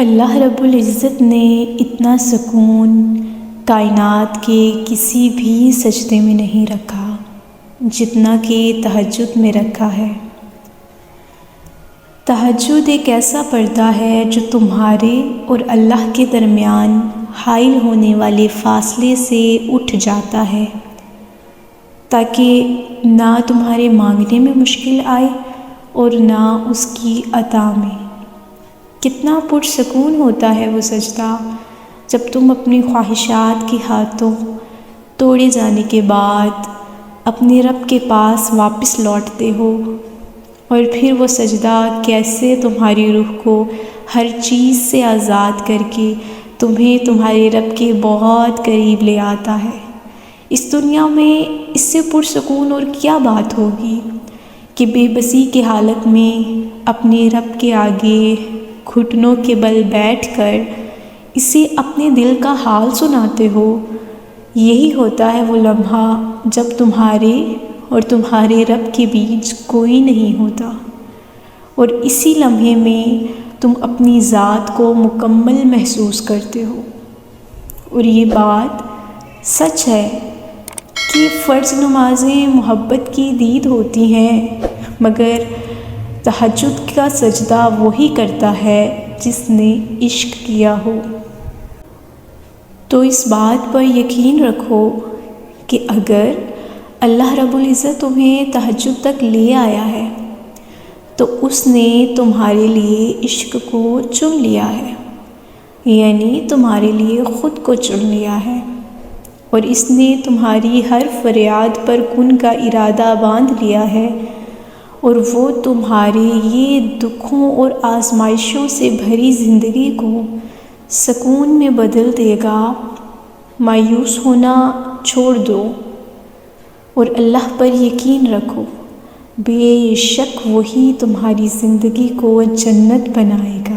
اللہ رب العزت نے اتنا سکون کائنات کے کسی بھی سجدے میں نہیں رکھا جتنا کہ تہجد میں رکھا ہے۔ تہجد ایک ایسا پردہ ہے جو تمہارے اور اللہ کے درمیان حائل ہونے والے فاصلے سے اٹھ جاتا ہے تاکہ نہ تمہارے مانگنے میں مشکل آئے اور نہ اس کی عطا میں۔ کتنا پرسکون ہوتا ہے وہ سجدہ جب تم اپنی خواہشات کے ہاتھوں توڑے جانے کے بعد اپنے رب کے پاس واپس لوٹتے ہو، اور پھر وہ سجدہ کیسے تمہاری روح کو ہر چیز سے آزاد کر کے تمہیں تمہارے رب کے بہت قریب لے آتا ہے۔ اس دنیا میں اس سے پرسکون اور کیا بات ہوگی کہ بے بسی کی حالت میں اپنے رب کے آگے گھٹنوں کے بل بیٹھ کر اسے اپنے دل کا حال سناتے ہو۔ یہی ہوتا ہے وہ لمحہ جب تمہارے اور تمہارے رب کے بیچ کوئی نہیں ہوتا، اور اسی لمحے میں تم اپنی ذات کو مکمل محسوس کرتے ہو۔ اور یہ بات سچ ہے کہ فرض نمازیں محبت کی دید ہوتی ہیں، مگر تہجد کا سجدہ وہی کرتا ہے جس نے عشق کیا ہو۔ تو اس بات پر یقین رکھو کہ اگر اللہ رب العزت تمہیں تہجد تک لے آیا ہے تو اس نے تمہارے لیے عشق کو چن لیا ہے، یعنی تمہارے لیے خود کو چن لیا ہے، اور اس نے تمہاری ہر فریاد پر کن کا ارادہ باندھ لیا ہے، اور وہ تمہارے یہ دکھوں اور آزمائشوں سے بھری زندگی کو سکون میں بدل دے گا۔ مایوس ہونا چھوڑ دو اور اللہ پر یقین رکھو، بے شک وہی تمہاری زندگی کو جنت بنائے گا۔